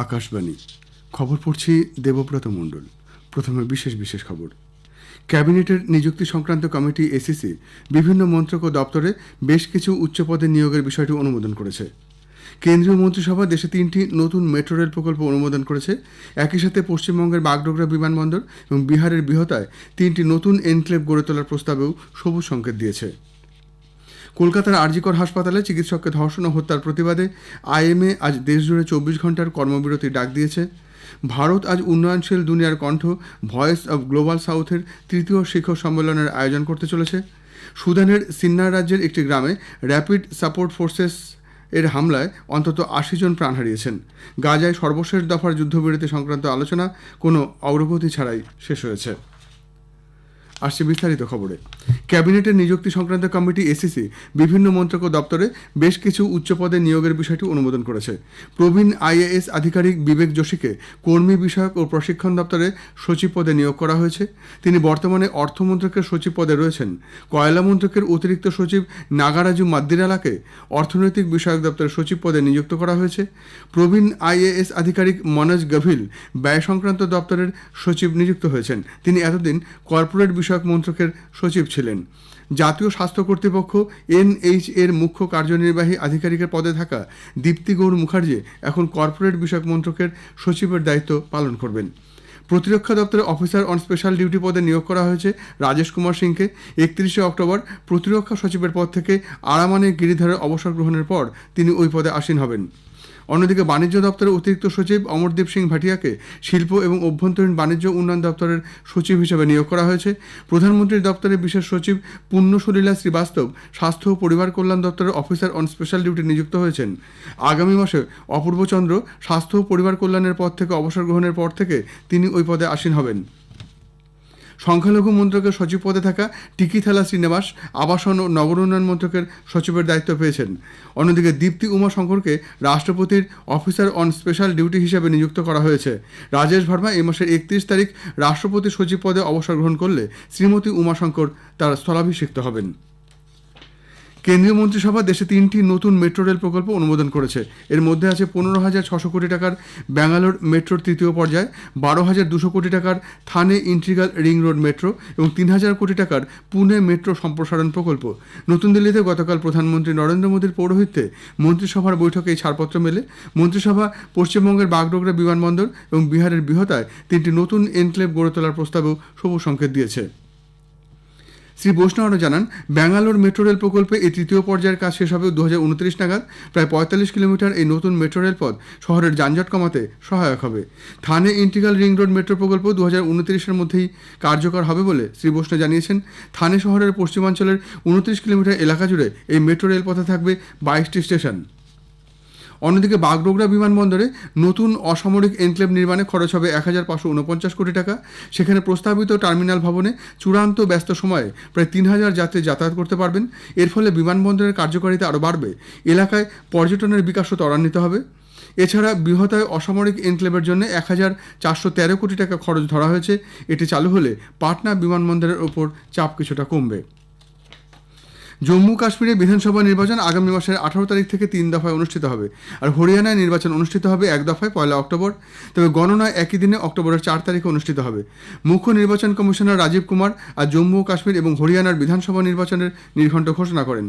আকাশবাণী খবর পড়ছি দেবব্রত মণ্ডল। প্রথমে বিশেষ খবর। ক্যাবিনেটের নিযুক্তি সংক্রান্ত কমিটি এসিসি বিভিন্ন মন্ত্রক ও দপ্তরে বেশ কিছু উচ্চ পদে নিয়োগের বিষয়টি অনুমোদন করেছে। কেন্দ্রীয় মন্ত্রিসভা দেশে 3টি নতুন মেট্রো রেল প্রকল্প অনুমোদন করেছে। একই সাথে পশ্চিমবঙ্গের বাগডোগরা বিমানবন্দর এবং বিহারের বিহতায় 3টি নতুন এনক্লেভ গড়ে তোলার প্রস্তাবেও সবুজ সংকেত দিয়েছে। কলকাতার আরজিকর হাসপাতালে চিকিৎসককে ধর্ষণ ও হত্যার প্রতিবাদে আইএমএ আজ দেশজুড়ে 24 ঘন্টার কর্মবিরতির ডাক দিয়েছে। ভারত আজ উন্নয়নশীল দুনিয়ার কণ্ঠ ভয়েস অব গ্লোবাল সাউথের 3য় শিখর সম্মেলনের আয়োজন করতে চলেছে। সুদানের সিন্নার রাজ্যের একটি গ্রামে র্যাপিড সাপোর্ট ফোর্সেস এর হামলায় অন্তত 80 জন প্রাণ হারিয়েছেন। গাজায় সর্বশেষ দফার যুদ্ধবিরতি সংক্রান্ত আলোচনা কোনো অগ্রগতি ছাড়াই শেষ হয়েছে। আসছে বিস্তারিত খবরে। ক্যাবিনেটের নিযুক্তি সংক্রান্ত কমিটি এসিসি বিভিন্ন মন্ত্রক ও দপ্তরে বেশ কিছু উচ্চ পদে নিয়োগের বিষয়টি অনুমোদন করেছে। প্রবীণ আইএএস আধিকারিক বিবেক যোশীকে কর্মী বিষয়ক ও প্রশিক্ষণ দপ্তরে সচিব পদে নিয়োগ করা হয়েছে। তিনি বর্তমানে অর্থমন্ত্রকের সচিব পদে রয়েছেন। কয়লা মন্ত্রকের অতিরিক্ত সচিব নাগারাজু মাদ্দিরালাকে অর্থনৈতিক বিষয়ক দপ্তরের সচিব পদে নিযুক্ত করা হয়েছে। প্রবীণ আইএএস আধিকারিক মনোজ গভিল ব্যয় সংক্রান্ত দপ্তরের সচিব নিযুক্ত হয়েছেন। তিনি এতদিন কর্পোরেট বিষয়ক মন্ত্রকের সচিব ছিলেন। জাতীয় স্বাস্থ্য কর্তৃপক্ষ এনএইচ এর মুখ্য কার্যনির্বাহী আধিকারিকের পদে থাকা দীপ্তি গৌর মুখার্জি এখন কর্পোরেট বিষয়ক মন্ত্রকের সচিবের দায়িত্ব পালন করবেন। প্রতিরক্ষা দপ্তরের অফিসার অন স্পেশাল ডিউটি পদে নিয়োগ করা হয়েছে রাজেশ কুমার সিংকে। 31 অক্টোবর প্রতিরক্ষা সচিবের পদ থেকে আরামানে গিরিধরের অবসর গ্রহণের পর তিনি ওই পদে আসীন হবেন। অন্যদিকে বাণিজ্য দপ্তরের অতিরিক্ত সচিব অমরদীপ সিং ভাটিয়াকে শিল্প এবং অভ্যন্তরীণ বাণিজ্য উন্নয়ন দপ্তরের সচিব হিসেবে নিয়োগ করা হয়েছে। প্রধানমন্ত্রীর দপ্তরের বিশেষ সচিব পুণ্যসলীলা শ্রীবাস্তব স্বাস্থ্য ও পরিবার কল্যাণ দপ্তরের অফিসার অন স্পেশাল ডিউটি নিযুক্ত হয়েছেন। আগামী মাসে অপূর্ব চন্দ্র স্বাস্থ্য ও পরিবার কল্যাণের পদ থেকে অবসর গ্রহণের পর থেকে তিনি ওই পদে আসীন হবেন। সংখ্যালঘু মন্ত্রকের সচিব পদে থাকা টিকিথালা শ্রীনিবাস আবাসন ও নগর উন্নয়ন মন্ত্রকের সচিবের দায়িত্ব পেয়েছেন। অন্যদিকে দীপ্তি উমা শঙ্করকে রাষ্ট্রপতির অফিসার অন স্পেশাল ডিউটি হিসেবে নিযুক্ত করা হয়েছে। রাজেশ ভার্মা এই মাসের 31 তারিখ রাষ্ট্রপতির সচিব পদে অবসর গ্রহণ করলে শ্রীমতী উমা শঙ্কর তার স্থলাভিষিক্ত হবেন। কেন্দ্রীয় মন্ত্রিসভা দেশে 3টি নতুন মেট্রো রেল প্রকল্প অনুমোদন করেছে। এর মধ্যে আছে 15,600 কোটি টাকার ব্যাঙ্গালোর মেট্রোর 3য় পর্যায়, 12,200 কোটি টাকার থানে ইন্টিগ্রাল রিং রোড মেট্রো এবং 3,000 কোটি টাকার পুনে মেট্রো সম্প্রসারণ প্রকল্প। নতুন দিল্লিতে গতকাল প্রধানমন্ত্রী নরেন্দ্র মোদীর পৌরোহিত্যে মন্ত্রিসভার বৈঠকে এই ছাড়পত্র মেলে। মন্ত্রিসভা পশ্চিমবঙ্গের বাগডোগরা বিমানবন্দর এবং বিহারের বিহতায় 3টি নতুন এনক্লেভ গড়ে তোলার প্রস্তাবেও সবুজ সংকেত দিয়েছে। শ্রী বৈষ্ণব আরও জানান, ব্যাঙ্গালোর মেট্রো রেল প্রকল্পে এই 3য় পর্যায়ের কাজ শেষ হবে 2029 নাগাদ। প্রায় 45 কিলোমিটার এই নতুন মেট্রো রেল পথ শহরের যানজট কমাতে সহায়ক হবে। থানে ইন্টিগ্রাল রিং রোড মেট্রো প্রকল্প 2029-এর মধ্যেই কার্যকর হবে বলে শ্রী বৈষ্ণব জানিয়েছেন। থানে শহরের পশ্চিমাঞ্চলের 29 কিলোমিটার এলাকা জুড়ে এই মেট্রো রেল পথে থাকবে 22টি স্টেশন। অন্যদিকে বাগডোগরা বিমানবন্দরে নতুন অসামরিক এনক্লেভ নির্মাণে খরচ হবে 1,549 কোটি টাকা। সেখানে প্রস্তাবিত টার্মিনাল ভবনে চূড়ান্ত ব্যস্ত সময়ে প্রায় 3,000 যাত্রী যাতায়াত করতে পারবেন। এর ফলে বিমানবন্দরের কার্যকারিতা আরও বাড়বে। এলাকায় পর্যটনের বিকাশও ত্বরান্বিত হবে। এছাড়া বৃহতায় অসামরিক এনক্লেভের জন্য 1,413 কোটি টাকা খরচ ধরা হয়েছে। এটি চালু হলে পাটনা বিমানবন্দরের ওপর চাপ কিছুটা কমবে। জম্মু কাশ্মীরে বিধানসভা নির্বাচন আগামী মাসের 18 তারিখ থেকে 3 দফায় অনুষ্ঠিত হবে। আর হরিয়ানায় নির্বাচন অনুষ্ঠিত হবে 1 দফায় 1 অক্টোবর। তবে গণনা একই দিনে অক্টোবরের 4 তারিখে অনুষ্ঠিত হবে। মুখ্য নির্বাচন কমিশনার রাজীব কুমার আজ জম্মু কাশ্মীর এবং হরিয়ানার বিধানসভা নির্বাচনের নির্ঘণ্ট ঘোষণা করেন।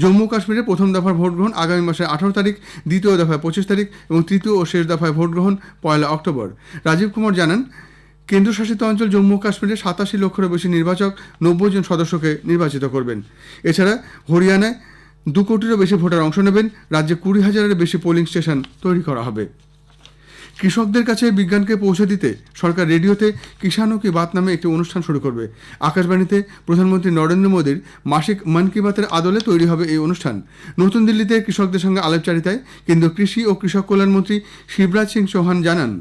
জম্মু কাশ্মীরে প্রথম দফার ভোট গ্রহণ আগামী মাসের 18 তারিখ, দ্বিতীয় দফায় 25 তারিখ এবং তৃতীয় ও শেষ দফায় ভোট গ্রহণ 1 অক্টোবর। রাজীব কুমার জানান, কেন্দ্রশাসিত অঞ্চল জম্মু কাশ্মীরে 87 লক্ষেরও বেশি নির্বাচক 90 জন সদস্যকে নির্বাচিত করবেন। এছাড়া হরিয়ানায় 2 কোটিরও বেশি ভোটার অংশ নেবেন। রাজ্যে 20,000-এর বেশি পোলিং স্টেশন তৈরি করা হবে। কৃষকদের কাছে বিজ্ঞানকে পৌঁছে দিতে সরকার রেডিওতে কিষানো কি বাত নামে একটি অনুষ্ঠান শুরু করবে। আকাশবাণীতে প্রধানমন্ত্রী নরেন্দ্র মোদীর মাসিক মন কি বাতের আদলে তৈরি হবে এই অনুষ্ঠান। নতুন দিল্লিতে কৃষকদের সঙ্গে আলাপচারিতায় কেন্দ্রীয় কৃষি ও কৃষক কল্যাণ মন্ত্রী শিবরাজ সিং চৌহান জানান,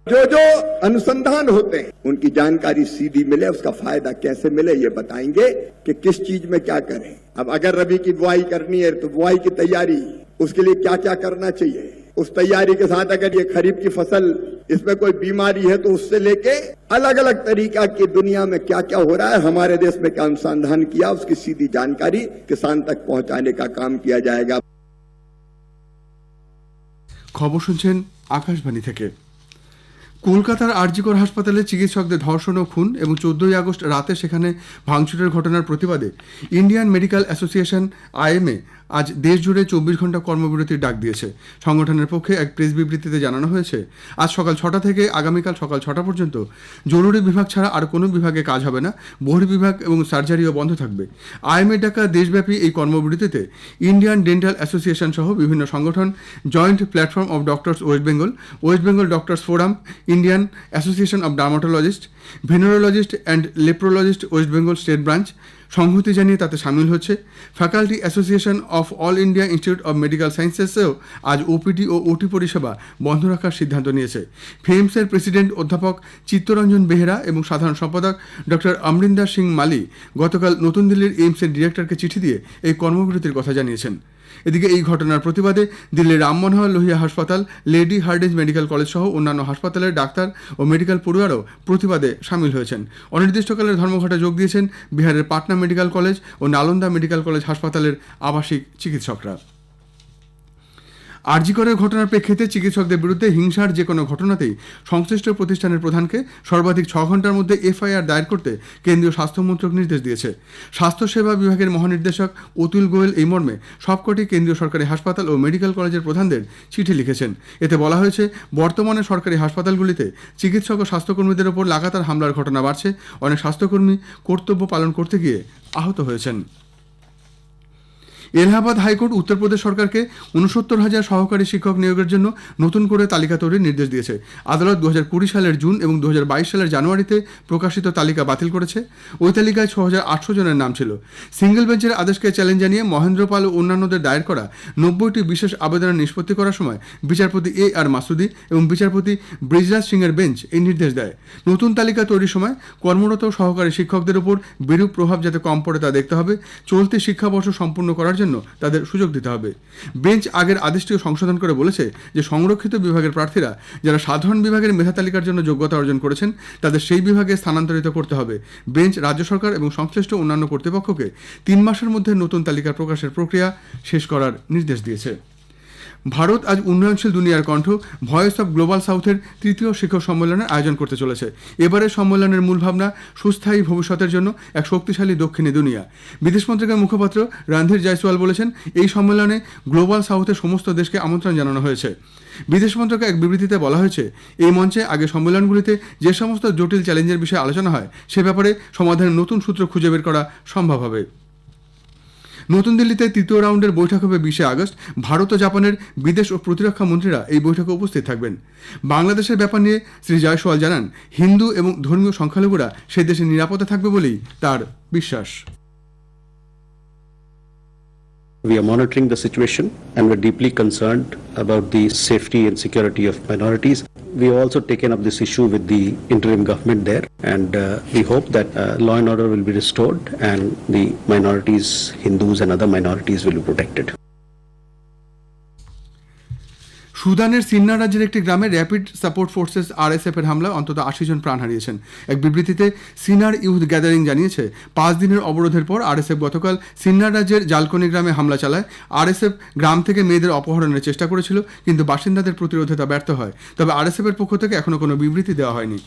जो जो अनुसंधान होते हैं उनकी जानकारी सीधी मिले, उसका फायदा कैसे मिले ये बताएंगे कि किस चीज में क्या करें। अब अगर रबी की बुआई करनी है तो बुआई की तैयारी, उसके लिए क्या क्या करना चाहिए। उस तैयारी के साथ अगर ये खरीफ की फसल इसमें कोई बीमारी है तो उससे लेके अलग अलग तरीका की दुनिया में क्या क्या हो रहा है, हमारे देश में क्या अनुसंधान किया, उसकी सीधी जानकारी किसान तक पहुंचाने का काम किया जाएगा। খবর শুনছেন আকাশবাণী থেকে। কলকাতার আরজিকর হাসপাতালে চিকিৎসকদের ধর্ষণ ও খুন এবং 14ই আগস্ট রাতে সেখানে ভাঙচুরের ঘটনার প্রতিবাদে ইন্ডিয়ান মেডিকেল অ্যাসোসিয়েশন আইএমএ আজ দেশজুড়ে 24 ঘন্টা কর্মবিরতির ডাক দিয়েছে। সংগঠনের পক্ষে এক প্রেস বিবৃতিতে জানানো হয়েছে, আজ সকাল 6টা থেকে আগামীকাল সকাল 6টা পর্যন্ত জরুরি বিভাগ ছাড়া আর কোনো বিভাগে কাজ হবে না, বহির্বিভাগ এবং সার্জারিও বন্ধ থাকবে। আইএমএ ডাকা দেশব্যাপী এই কর্মবিরতিতে ইন্ডিয়ান ডেন্টাল অ্যাসোসিয়েশন সহ বিভিন্ন সংগঠন, joint platform of doctors West Bengal doctors forum, Indian association of dermatologist, venereologist and leprologist West Bengal state branch সংহতি জানিয়ে তাতে সামিল হচ্ছে। Faculty association of all India institute of medical সায়েন্সেসেও আজ ওপিডি ও ওটি পরিষেবা বন্ধ রাখার সিদ্ধান্ত নিয়েছে। ফেমসের প্রেসিডেন্ট অধ্যাপক চিত্তরঞ্জন বেহেরা এবং সাধারণ সম্পাদক ডক্টর অমরিন্দর সিং মালি গতকাল নতুন দিল্লির এইমসের ডিরেক্টরকে চিঠি দিয়ে এই কর্মবিরতির কথা জানিয়েছেন। এদিকে এই ঘটনার প্রতিবাদে দিল্লির রাম মনোহর লোহিয়া হাসপাতাল, লেডি হার্ডিঞ্জ মেডিকেল কলেজ সহ অন্যান্য হাসপাতালের ডাক্তার ও মেডিকেল পড়ুয়ারাও প্রতিবাদে সামিল হয়েছেন। অনির্দিষ্টকালের ধর্মঘটে যোগ দিয়েছেন বিহারের পাটনা মেডিকেল কলেজ ও নালন্দা মেডিকেল কলেজ হাসপাতালের আবাসিক চিকিৎসকরা। আরজিকরের ঘটনার প্রেক্ষিতে চিকিৎসকদের বিরুদ্ধে হিংসার যে কোনো ঘটনাতেই সংশ্লিষ্ট প্রতিষ্ঠানের প্রধানকে সর্বাধিক 6 ঘন্টার মধ্যে এফআইআর দায়ের করতে কেন্দ্রীয় স্বাস্থ্য মন্ত্রক নির্দেশ দিয়েছে। স্বাস্থ্যসেবা বিভাগের মহানির্দেশক অতুল গোয়েল এই মর্মে সবকটি কেন্দ্রীয় সরকারি হাসপাতাল ও মেডিকেল কলেজের প্রধানদের চিঠি লিখেছেন। এতে বলা হয়েছে, বর্তমানে সরকারি হাসপাতালগুলিতে চিকিৎসক ও স্বাস্থ্যকর্মীদের ওপর লাগাতার হামলার ঘটনা বাড়ছে। অনেক স্বাস্থ্যকর্মী কর্তব্য পালন করতে গিয়ে আহত হয়েছেন। এলাহাবাদ হাইকোর্ট উত্তরপ্রদেশ সরকারকে 69,000 সহকারী শিক্ষক নিয়োগের জন্য নতুন করে তালিকা তৈরির নির্দেশ দিয়েছে। আদালত 2020 সালের জুন এবং 2022 সালের জানুয়ারিতে প্রকাশিত তালিকা বাতিল করেছে। ওই তালিকায় 6,800 জনের নাম ছিল। সিঙ্গেল বেঞ্চের আদেশকে চ্যালেঞ্জ জানিয়ে মহেন্দ্র পাল ও অন্যান্যদের দায়ের করা 90টি বিশেষ আবেদনের নিষ্পত্তি করার সময় বিচারপতি এ আর মাসুদি এবং বিচারপতি ব্রিজরাজ সিংয়ের বেঞ্চ এই নির্দেশ দেয়। নতুন তালিকা তৈরির সময় কর্মরত সহকারী শিক্ষকদের উপর বিরূপ প্রভাব যাতে কম পড়ে তা দেখতে হবে। চলতি শিক্ষাবর্ষ সম্পূর্ণ করার জন্য তাদের সুযোগ দিতে হবে। বেঞ্চ আগের আদেশটিও সংশোধন করে বলেছে যে সংরক্ষিত বিভাগের প্রার্থীরা যারা সাধারণ বিভাগের মেধা তালিকার জন্য যোগ্যতা অর্জন করেছেন তাদের সেই বিভাগে স্থানান্তরিত করতে হবে। বেঞ্চ রাজ্য সরকার এবং সংশ্লিষ্ট অন্যান্য কর্তৃপক্ষকে 3 মাসের মধ্যে নতুন তালিকা প্রকাশের প্রক্রিয়া শেষ করার নির্দেশ দিয়েছে। ভারত আজ উন্নয়নশীল দুনিয়ার কণ্ঠ ভয়েস অফ গ্লোবাল সাউথের 3য় শিখর সম্মেলনের আয়োজন করতে চলেছে। এবারের সম্মেলনের মূল ভাবনা সুস্থায়ী ভবিষ্যতের জন্য এক শক্তিশালী দক্ষিণী দুনিয়া। বিদেশ মন্ত্রকের মুখপাত্র রণধীর জয়সওয়াল বলেছেন, এই সম্মেলনে গ্লোবাল সাউথের সমস্ত দেশকে আমন্ত্রণ জানানো হয়েছে। বিদেশ মন্ত্রকে এক বিবৃতিতে বলা হয়েছে, এই মঞ্চে আগে সম্মেলনগুলিতে যে সমস্ত জটিল চ্যালেঞ্জের বিষয়ে আলোচনা হয় সে ব্যাপারে সমাধানের নতুন সূত্র খুঁজে বের করা সম্ভব হবে। নতুন দিল্লিতে 3য় রাউন্ডের বৈঠক হবে 20 আগস্ট। ভারত ও জাপানের বিদেশ ও প্রতিরক্ষা মন্ত্রীরা এই বৈঠকে উপস্থিত থাকবেন। বাংলাদেশের ব্যাপার নিয়ে শ্রী জয়সওয়াল জানান, হিন্দু এবং ধর্মীয় সংখ্যালঘুরা সেই দেশে নিরাপদে থাকবে বলেই তার বিশ্বাস। We are monitoring the situation and we're deeply concerned about the safety and security of minorities. We have also taken up this issue with the interim government there, and we hope that law and order will be restored and the minorities, Hindus and other minorities will be protected. সুদানের সিন্না রাজ্যের একটি গ্রামে rapid support forces RSF এর হামলায় অন্তত 80 জন প্রাণ হারিয়েছেন। এক বিবৃতিতে সিনার ইউথ গ্যাদারিং জানিয়েছে, 5 দিনের অবরোধের পর আরএসএফ গতকাল সিন্নার রাজ্যের জালকনি গ্রামে হামলা চালায়। আরএসএফ গ্রাম থেকে মেয়েদের অপহরণের চেষ্টা করেছিল, কিন্তু বাসিন্দাদের প্রতিরোধে তা ব্যর্থ হয়। তবে আরএসএফ এর পক্ষ থেকে এখনো কোনো বিবৃতি দেওয়া হয়নি।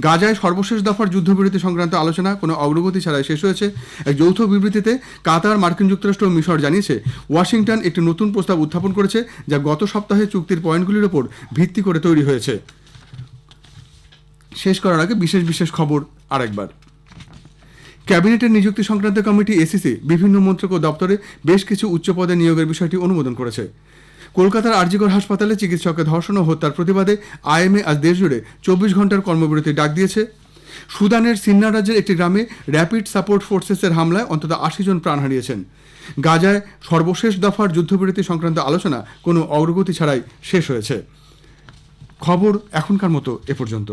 গাজায় সর্বশেষ দফার যুদ্ধবিরতি সংক্রান্ত আলোচনা কোনো অগ্রগতি ছাড়াই শেষ হয়েছে। এক যৌথ বিবৃতিতে কাতার, মার্কিন যুক্তরাষ্ট্র ও মিশর জানিয়েছে, ওয়াশিংটন একটি নতুন প্রস্তাব উত্থাপন করেছে যা গত সপ্তাহে চুক্তির পয়েন্টগুলির উপর ভিত্তি করে তৈরি হয়েছে। শেষ করার আগে বিশেষ খবর আরেকবার। ক্যাবিনেটের নিযুক্তি সংক্রান্ত কমিটি এসিসি বিভিন্ন মন্ত্রক ও দপ্তরে বেশ কিছু উচ্চ পদে নিয়োগের বিষয়টি অনুমোদন করেছে। কলকাতার আরজিকর হাসপাতালে চিকিৎসকের ধর্ষণ ও হত্যার প্রতিবাদে আইএমএ আজ দেশজুড়ে 24 ঘন্টার কর্মবিরতির ডাক দিয়েছে। সুদানের সিন্না রাজ্যের একটি গ্রামে র্যাপিড সাপোর্ট ফোর্সেসের হামলায় অন্তত 80 জন প্রাণ হারিয়েছেন। গাজায় সর্বশেষ দফার যুদ্ধবিরতি সংক্রান্ত আলোচনা কোনো অগ্রগতি ছাড়াই শেষ হয়েছে। খবর এখনকার মতো এ পর্যন্ত।